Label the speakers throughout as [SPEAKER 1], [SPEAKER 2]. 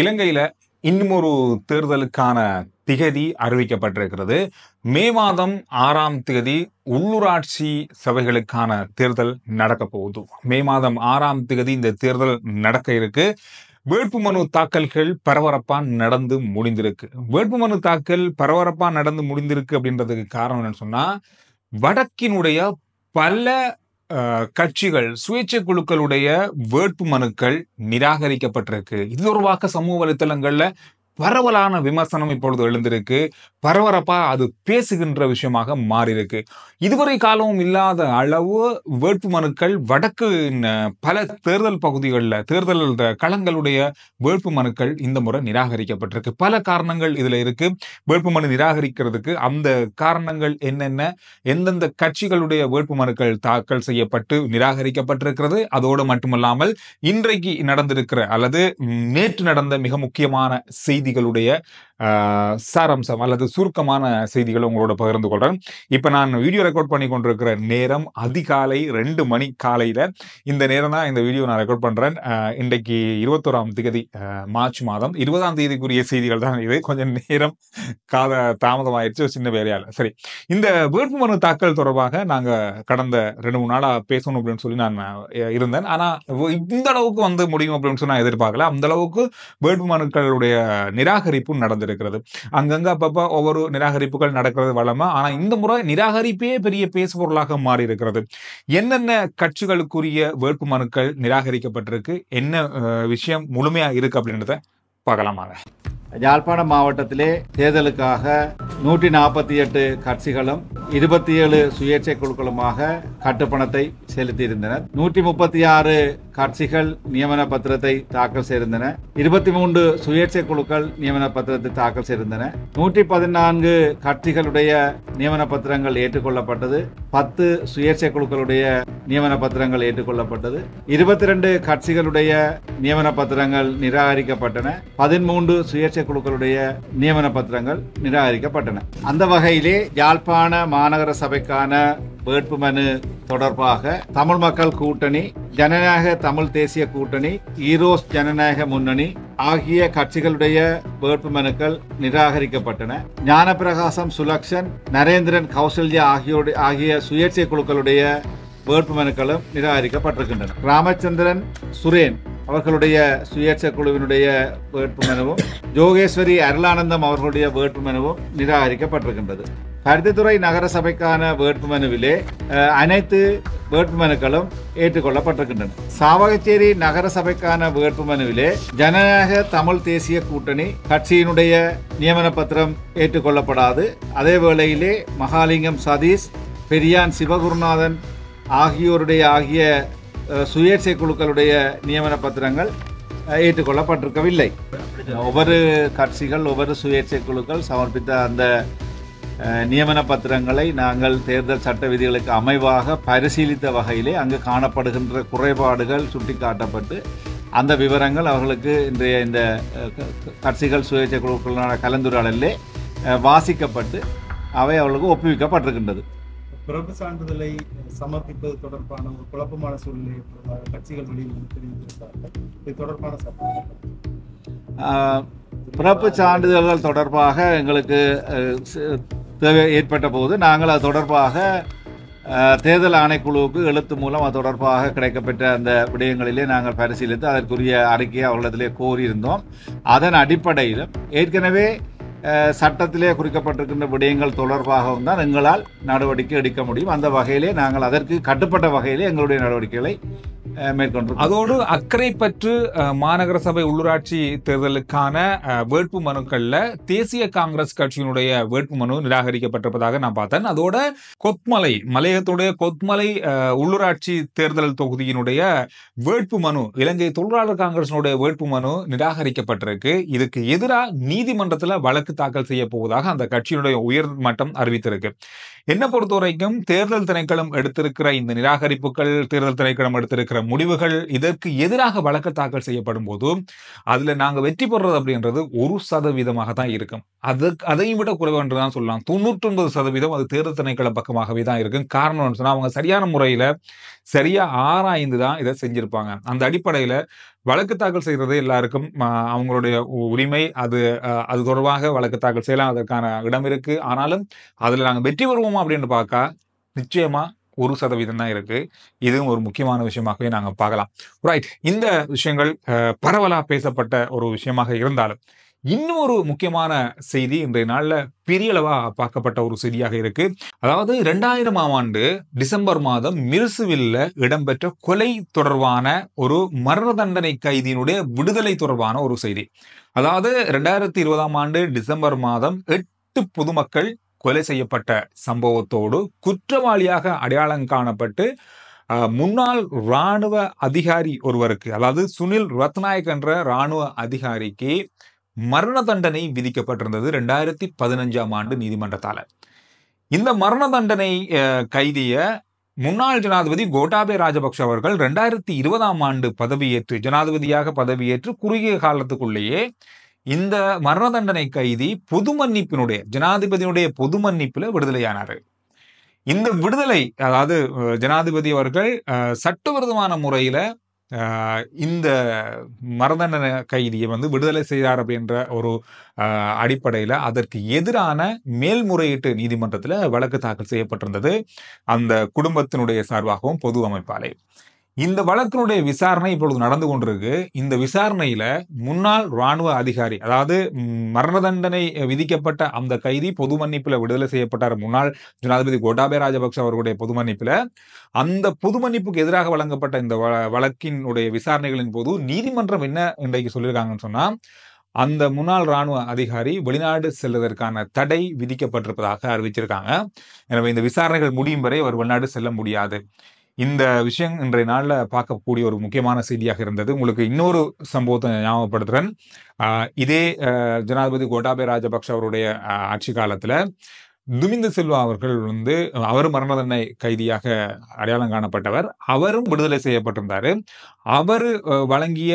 [SPEAKER 1] இலங்கையில இன்னும் ஒரு தேர்தலுக்கான திகதி அறிவிக்கப்பட்டிருக்கிறது. மே மாதம் 6ஆம் தேதி உள்ளூராட்சி சபைகளுக்கான தேர்தல் நடக்க போகுது. மே மாதம் 6ஆம் தேதி இந்த தேர்தல் நடக்க இருக்கு. வேட்புமனு தாக்கல்கள் பரபரப்பா நடந்து முடிந்திருக்கு. வேட்புமனு தாக்கல் பரபரப்பா நடந்து முடிந்திருக்கு அப்படின்றதுக்கு காரணம் என்னன்னு சொன்னா, வடக்கினுடைய பல கட்சிகள் சுயேட்சை குழுக்களுடைய வேட்பு மனுக்கள் நிராகரிக்கப்பட்டிருக்கு. இது தொடர்பாக சமூக வலைத்தளங்கள்ல பரவலான விமர்சனம் இப்பொழுது எழுந்திருக்கு. பரபரப்பா அது பேசுகின்ற விஷயமாக மாறியிருக்கு. இதுவரை காலமும் இல்லாத அளவு வேட்பு மனுக்கள் வடக்கு பல தேர்தல் பகுதிகளில் தேர்தல் களங்களுடைய வேட்பு மனுக்கள் இந்த முறை நிராகரிக்கப்பட்டிருக்கு. பல காரணங்கள் இதுல இருக்கு. வேட்புமனு நிராகரிக்கிறதுக்கு அந்த காரணங்கள் என்னென்ன, எந்தெந்த கட்சிகளுடைய வேட்பு மனுக்கள் தாக்கல் செய்யப்பட்டு நிராகரிக்கப்பட்டிருக்கிறது. அதோடு மட்டுமல்லாமல் இன்றைக்கு நடந்திருக்கிற அல்லது நேற்று நடந்த மிக முக்கியமான செய்திகளுடைய சாராம்சம் அல்லது சுருக்கமான செய்திகளை உங்களோட பகிர்ந்து கொள்றேன். இப்ப நான் வீடியோ ரெக்கார்ட் பண்ணி கொண்டிருக்கிற நேரம் அதிகாலை 2 மணி காலையில. இந்த நேரம் தான் இந்த வீடியோ நான் ரெக்கார்ட் பண்றேன். இன்றைக்கு 21ஆம் தேதி மார்ச் மாதம் 20ஆம் தேதிக்குரிய செய்திகள் தான் இது. கொஞ்சம் நேரம் தாமதமாயிருச்சு சின்ன வேலையால. சரி, இந்த வேட்புமனு தாக்கல் தொடர்பாக நாங்க கடந்த 2-3 நாளா பேசணும் அப்படின்னு சொல்லி நான் இருந்தேன். ஆனா இந்த அளவுக்கு வந்து முடியும் அப்படின்னு சொல்லி நான் எதிர்பார்க்கல. அந்த அளவுக்கு வேட்புமனுக்களுடைய நிராகரிப்பு நடந்திருக்கிறது. அங்கங்க அப்பப்ப ஒவ்வொரு நிராகரிப்புகள் நடக்கிறது வழமை. ஆனா இந்த முறை நிராகரிப்பே பெரிய பேசுபொருளாக மாறி இருக்கிறது. என்னென்ன கட்சிகளுக்குரிய வேட்பு மனுக்கள் நிராகரிக்கப்பட்டிருக்கு, என்ன விஷயம் முழுமையா இருக்கு அப்படின்றத பார்க்கலாமாங்க.
[SPEAKER 2] யாழ்ப்பாணம் மாவட்டத்திலே தேர்தலுக்காக 148 கட்சிகளும் 27 சுயேட்சை குழுக்களுமாக கட்டுப்பணத்தை செலுத்தியிருந்தனர். 136 கட்சிகள் நியமன பத்திரத்தை தாக்கல் செய்திருந்தன. 23 சுயேட்சை குழுக்கள் நியமன பத்திரத்தை தாக்கல் செய்திருந்தன. 114 கட்சிகளுடைய நியமன பத்திரங்கள் ஏற்றுக்கொள்ளப்பட்டது. 10 சுயேட்சை குழுக்களுடைய நியமன பத்திரங்கள் ஏற்றுக்கொள்ளப்பட்டது. 22 கட்சிகளுடைய நியமன பத்திரங்கள் நிராகரிக்கப்பட்டன. 13 சுயேட்சை குழுக்களுடைய நியமன பத்திரங்கள் நிராகரிக்கப்பட்டன. அந்த வகையிலே யாழ்ப்பாண மாநகர சபைக்கான வேட்புமனு தொடர்பாக தமிழ் மக்கள் கூட்டணி, ஜனநாயக தமிழ் தேசிய கூட்டணி, ஈரோஸ் ஜனநாயக முன்னணி ஆகிய கட்சிகளுடைய வேட்புமனுக்கள் நிராகரிக்கப்பட்டன. ஞானப்பிரகாசம் சுலக்ஷன், நரேந்திரன் கௌசல்யா ஆகிய சுயேட்சை குழுக்களுடைய வேட்புமனுக்களும் நிராகரிக்கப்பட்டிருக்கின்றன. ராமச்சந்திரன் சுரேன் அவர்களுடைய சுயேட்சை குழுவினுடைய வேட்புமனுவும் ஜோகேஸ்வரி அருளானந்தம் அவர்களுடைய வேட்புமனுவும் நிராகரிக்கப்பட்டிருக்கின்றது. பருத்தித்துறை நகர சபைக்கான வேட்புமனுவிலே அனைத்து வேட்புமனுக்களும் ஏற்றுக்கொள்ளப்பட்டிருக்கின்றன. சாவகச்சேரி நகர சபைக்கான வேட்புமனுவிலே ஜனநாயக தமிழ் தேசிய கூட்டணி கட்சியினுடைய நியமன பத்திரம் ஏற்றுக்கொள்ளப்படாது. அதே வேளையிலே மகாலிங்கம் சதீஷ், பெரியான் சிவகுருநாதன் ஆகிய சுயேட்சை குழுக்களுடைய நியமன பத்திரங்கள் ஏற்றுக்கொள்ளப்பட்டிருக்கவில்லை. ஒவ்வொரு கட்சிகள், ஒவ்வொரு சுயேட்சை குழுக்கள் சமர்ப்பித்த அந்த நியமன பத்திரங்களை நாங்கள் தேர்தல் சட்ட விதிகளுக்கு அமைவாக பரிசீலித்த வகையிலே அங்கு காணப்படுகின்ற குறைபாடுகள் சுட்டிக்காட்டப்பட்டு அந்த விவரங்கள் அவர்களுக்கு இன்றைய இந்த கட்சிகள் சுயேட்சை குழுக்களுக்கான கலந்துரையாடலிலே வாசிக்கப்பட்டு அவை அவர்களுக்கு ஒப்புவிக்கப்பட்டிருக்கின்றது.
[SPEAKER 3] பிறப்பு சான்றிதழை சமர்ப்பிப்பது தொடர்பான ஒரு குழப்பமான சூழ்நிலை கட்சிகள் வெளியில் தெரிவித்திருக்கிறார்கள். இது தொடர்பான
[SPEAKER 2] பிறப்பு சான்றிதழ்கள் தொடர்பாக எங்களுக்கு தேவை ஏற்பட்ட போது நாங்கள் அது தொடர்பாக தேர்தல் ஆணைக்குழுவுக்கு எழுத்து மூலம் அது தொடர்பாக கிடைக்கப்பெற்ற அந்த விடயங்களிலே நாங்கள் பரிசீலித்து அதற்குரிய அறிக்கையை அவர்களிடத்திலே கோரியிருந்தோம். அதன் அடிப்படையிலும் ஏற்கனவே சட்டத்திலே குறிக்கப்பட்டிருக்கின்ற விடயங்கள் தொடர்பாகவும் தான் எங்களால் நடவடிக்கை எடுக்க முடியும். அந்த வகையிலே நாங்கள் அதற்கு கட்டுப்பட்ட வகையிலே எங்களுடைய நடவடிக்கைகளை மேற்கொண்டு
[SPEAKER 1] அதோடு அக்கரைப்பற்று மாநகர சபை உள்ளூராட்சி தேர்தலுக்கான வேட்பு மனுக்கள்ல தேசிய காங்கிரஸ் கட்சியினுடைய வேட்புமனு நிராகரிக்கப்பட்டிருப்பதாக நான் பார்த்தேன். அதோட மலையகத்துடைய கொத்மலை உள்ளூராட்சி தேர்தல் தொகுதியினுடைய வேட்புமனு, இலங்கை தொழிலாளர் காங்கிரசினுடைய வேட்புமனு நிராகரிக்கப்பட்டிருக்கு. இதுக்கு எதிராக நீதிமன்றத்தில் வழக்கு தாக்கல் செய்ய போவதாக அந்த கட்சியினுடைய உயர் மட்டம் அறிவித்திருக்கு. என்ன பொறுத்த வரைக்கும் தேர்தல் திணைக்களம் எடுத்திருக்கிற இந்த நிராகரிப்புகள், தேர்தல் திணைக்களம் எடுத்திருக்கிற முடிவுகள் இதற்கு எதிராக வழக்கு தாக்கல் செய்யப்படும் போது அதுல நாங்க வெற்றி பெறுறது அப்படின்றது 1% தான் இருக்கும். அதையும் விட குறைவு என்று தான் சொல்லலாம். 99% அது தேர்தல் திணைக்கள பக்கமாகவே தான் இருக்கும். காரணம் சொன்னா அவங்க சரியான முறையில சரியா ஆராய்ந்து தான் இதை செஞ்சிருப்பாங்க. அந்த அடிப்படையில வழக்கு தாக்கல் செய்யறது எல்லாருக்கும் அவங்களுடைய உரிமை. அது தொடர்பாக வழக்கு தாக்கல் செய்யலாம், அதற்கான இடம் இருக்கு. ஆனாலும் அதுல நாங்க வெற்றி பெறுவோமா அப்படின்னு பார்க்க நிச்சயமா 1% தான் இருக்கு. இதுவும் ஒரு முக்கியமான விஷயமாகவே நாங்க பார்க்கலாம். ரைட், இந்த விஷயங்கள் பரவலா பேசப்பட்ட ஒரு விஷயமாக இருந்தாலும் இன்னும் ஒரு முக்கியமான செய்தி இன்றைய நாள்ல பெரிய அளவா பார்க்கப்பட்ட ஒரு செய்தியாக இருக்கு. அதாவது 2000ஆம் ஆண்டு டிசம்பர் மாதம் மிர்சுவில்ல இடம்பெற்ற கொலை தொடர்பான ஒரு மரண தண்டனை கைதியினுடைய விடுதலை தொடர்பான ஒரு செய்தி. அதாவது 2020ஆம் ஆண்டு டிசம்பர் மாதம் 8 பொதுமக்கள் கொலை செய்யப்பட்ட சம்பவத்தோடு குற்றவாளியாக அடையாளம் காணப்பட்டு முன்னாள் இராணுவ அதிகாரி ஒருவருக்கு, அதாவது சுனில் ரத்நாயக் என்ற இராணுவ அதிகாரிக்கு மரண தண்டனை விதிக்கப்பட்டிருந்தது 2015ஆம் ஆண்டு நீதிமன்றத்தால. இந்த மரண தண்டனை கைதிய முன்னாள் ஜனாதிபதி கோட்டாபய ராஜபக்ஷ அவர்கள் 2020ஆம் ஆண்டு பதவியேற்று ஜனாதிபதியாக பதவியேற்று குறுகிய காலத்துக்குள்ளேயே இந்த மரண தண்டனை கைதி பொது மன்னிப்பினுடைய ஜனாதிபதியினுடைய பொது மன்னிப்புல விடுதலையானாரு. இந்த விடுதலை, அதாவது ஜனாதிபதி அவர்கள் சட்டவிரோதமான முறையில இந்த மரண தண்டனை கைதியை விடுதலை செய்தார் அப்படின்ற ஒரு அடிப்படையில அதற்கு எதிரான மேல்முறையீட்டு நீதிமன்றத்துல வழக்கு தாக்கல் செய்யப்பட்டிருந்தது அந்த குடும்பத்தினுடைய சார்பாகவும் பொது அமைப்பாலே. இந்த வழக்கினுடைய விசாரணை இப்பொழுது நடந்து கொண்டிருக்கு. இந்த விசாரணையில முன்னாள் இராணுவ அதிகாரி, அதாவது மரண தண்டனை விதிக்கப்பட்ட அந்த கைதி பொது மன்னிப்புல விடுதலை செய்யப்பட்டார். முன்னாள் ஜனாதிபதி கோட்டாபய ராஜபக்ஷ அவர்களுடைய பொது மன்னிப்புல அந்த பொது மன்னிப்புக்கு எதிராக வழங்கப்பட்ட இந்த வழக்கினுடைய விசாரணைகளின் போது நீதிமன்றம் என்ன இன்றைக்கு சொல்லியிருக்காங்கன்னு சொன்னா, அந்த முன்னாள் இராணுவ அதிகாரி வெளிநாடு செல்வதற்கான தடை விதிக்கப்பட்டிருப்பதாக அறிவிச்சிருக்காங்க. எனவே இந்த விசாரணைகள் முடியும் வரை அவர் வெளிநாடு செல்ல முடியாது. இந்த விஷயம் இன்றைய நாள்ல பார்க்கக்கூடிய ஒரு முக்கியமான செய்தியாக இருந்தது. உங்களுக்கு இன்னொரு சம்பவத்தை ஞாபகப்படுத்துறேன். இதே ஜனாதிபதி கோட்டாபய ராஜபக்ஷ அவருடைய ஆட்சி காலத்துல துமிந்த சில்வா அவர்கள் அவர் மரண தண்டனை கைதியாக அடையாளம் காணப்பட்டவர். அவரும் விடுதலை செய்யப்பட்டிருந்தாரு. அவர் வழங்கிய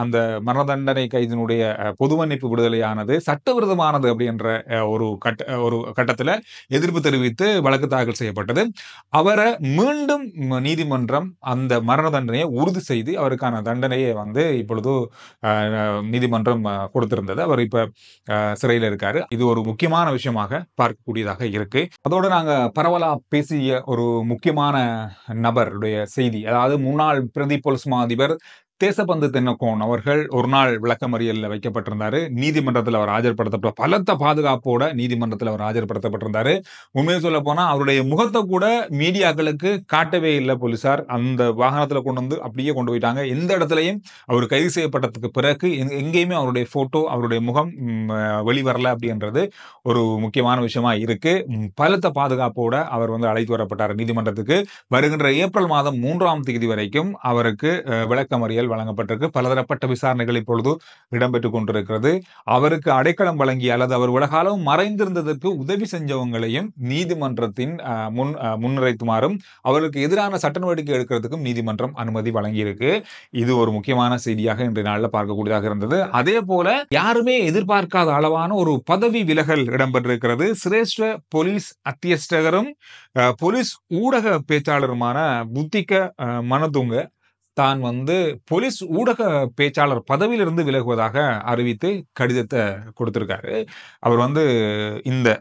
[SPEAKER 1] அந்த மரண தண்டனை கைதியினுடைய பொது மன்னிப்பு விடுதலையானது சட்டவிரோதமானது அப்படின்ற ஒரு கட்டத்துல எதிர்ப்பு தெரிவித்து வழக்கு தாக்கல் செய்யப்பட்டது. அவரை மீண்டும் நீதிமன்றம் அந்த மரண தண்டனையை உறுதி செய்து அவருக்கான தண்டனையை இப்பொழுது நீதிமன்றம் கொடுத்திருந்தது. அவர் இப்ப சிறையில் இருக்காரு. இது ஒரு முக்கியமான விஷயமாக பார்க்கக்கூடியதாக இருக்கு. அதோட நாங்க பரவலா பேசிய ஒரு முக்கியமான நபருடைய செய்தி, அதாவது முன்னாள் பிரதி போலீஸ் மா அதிபர் தேசபந்து தென்னக்கோன் அவர்கள் ஒரு நாள் விளக்கமறியலில் வைக்கப்பட்டிருந்தாரு. நீதிமன்றத்தில் அவர் ஆஜர்படுத்தப்பட்ட பலத்த பாதுகாப்போட நீதிமன்றத்தில் அவர் ஆஜர்படுத்தப்பட்டிருந்தாரு. உண்மையை சொல்ல போனா அவருடைய முகத்தை கூட மீடியாக்களுக்கு காட்டவே இல்லை போலீசார். அந்த வாகனத்துல அப்படியே கொண்டு போயிட்டாங்க. எந்த இடத்துலையும் அவர் கைது செய்யப்பட்டதுக்கு பிறகு எங்கேயுமே அவருடைய போட்டோ, அவருடைய முகம் வெளிவரல அப்படின்றது ஒரு முக்கியமான விஷயமா இருக்கு. பலத்த பாதுகாப்போட அவர் அழைத்து வரப்பட்டார் நீதிமன்றத்துக்கு. வருகின்ற ஏப்ரல் மாதம் 3ஆம் தேதி வரைக்கும் அவருக்கு விளக்கமறியல் வழங்கப்பட்டிருக்கு. பலதரப்பட்ட விசாரணைகள் இப்பொழுது இடம்பெற்றுக் கொண்டிருக்கிறது. அவருக்கு அடைக்கலம் வழங்கிய அல்லது அவர் உலகாலம் மறைந்திருந்ததற்கு உதவி செஞ்சவங்களையும் நீதிமன்றத்தின் முன்னிறுத்துமாறும் அவருக்கு எதிரான சட்ட நடவடிக்கை எடுக்கிறதுக்கும் நீதிமன்றம் அனுமதி வழங்கியிருக்கு. இது ஒரு முக்கியமான செய்தியாக இன்றைய நாளில் பார்க்கக்கூடியதாக இருந்தது. அதே போல யாருமே எதிர்பார்க்காத அளவான ஒரு பதவி விலகல் இடம்பெற்றிருக்கிறது. சிரேஷ்ட போலீஸ் அத்தியஸ்தகரும் போலீஸ் ஊடக பேச்சாளருமான புத்திக மனதுங்க தான் போலீஸ் ஊடக பேச்சாளர் பதவியிலிருந்து விலகுவதாக அறிவித்து கடிதத்தை கொடுத்திருக்காரு. அவர்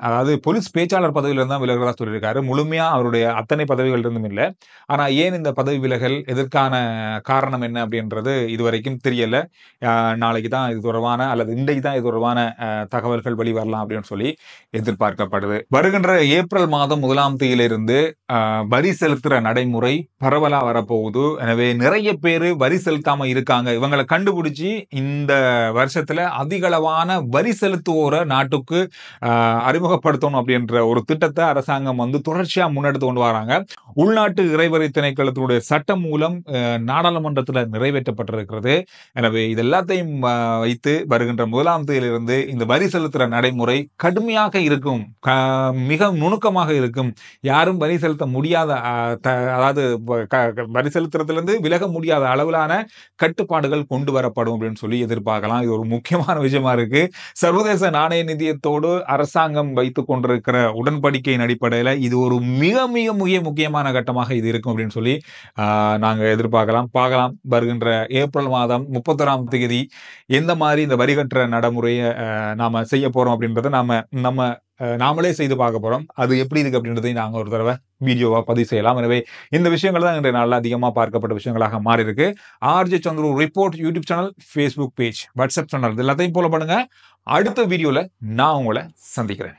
[SPEAKER 1] அதாவது போலீஸ் பேச்சாளர் பதவியிலிருந்து தான் விலகிறதா சொல்லியிருக்காரு. முழுமையா அவருடைய அத்தனை பதவிகள் இருந்தும் இல்லை. ஆனா ஏன் இந்த பதவி விலகல், எதற்கான காரணம் என்ன அப்படின்றது இதுவரைக்கும் தெரியல. நாளைக்கு தான் இது தொடர்பான அல்லது இன்றைக்கு தான் இது தொடர்பான தகவல்கள் வெளிவரலாம் அப்படின்னு சொல்லி எதிர்பார்க்கப்படுது. வருகின்ற ஏப்ரல் மாதம் 1ஆம் தேதியிலிருந்து வரி செலுத்துற நடைமுறை பரவலா வரப்போகுது. எனவே நிறைய நிறைய பேர் வரி செலுத்தாம இருக்காங்க, இவங்களை கண்டுபிடிச்சி இந்த வருஷத்துல அதிகளவான வரி செலுத்துவோரை நாட்டுக்கு அறிமுகப்படுத்தணும் அப்படின்ற ஒரு திட்டத்தை அரசாங்கம் வந்து தொடர்ச்சியா முன்னெடுத்து கொண்டு வராங்க. உள்நாட்டு இறைவரி திணைக்களத்தினுடைய சட்டம் மூலம் நாடாளுமன்றத்தில் நிறைவேற்றப்பட்டிருக்கிறது. எனவே இது எல்லாத்தையும் வைத்து வருகின்ற 1ஆம் தேதியிலிருந்து இந்த வரி செலுத்துற நடைமுறை கடுமையாக இருக்கும், மிக நுணுக்கமாக இருக்கும். யாரும் வரி செலுத்த முடியாத அதாவது வரி செலுத்துறதுலேருந்து விலக முடியாத அளவிலான கட்டுப்பாடுகள் கொண்டு வரப்படும் அப்படின்னு சொல்லி எதிர்பார்க்கலாம். இது ஒரு முக்கியமான விஷயமா இருக்கு. சர்வதேச நாணய நிதியத்தோடு அரசாங்கம் வைத்துக் கொண்டிருக்கிற உடன்படிக்கையின் அடிப்படையில் இது ஒரு மிக மிக மிக முக்கியமான கட்டமாக இது இருக்கும் அப்படின்னு சொல்லி நாங்க பார்க்கலாம். வருகின்ற ஏப்ரல் மாதம் 31ஆம் தேதி எந்த மாதிரி இந்த வரி கட்டுற நடைமுறையை நாம செய்ய போறோம் அப்படின்றத நாமளே செய்து பார்க்க போறோம். அது எப்படி இருக்கு அப்படின்றதை நாங்க ஒரு தடவை வீடியோவா பதிவு செய்யலாம். எனவே இந்த விஷயங்கள் தான் இன்றைய நாளில் அதிகமாக பார்க்கப்பட்ட விஷயங்களாக மாறி இருக்கு. RJ Chandru report YouTube channel, Facebook page, WhatsApp channel எல்லாத்தையும் ஃபாலோ பண்ணுங்க. அடுத்த வீடியோல நான் உங்களை சந்திக்கிறேன்.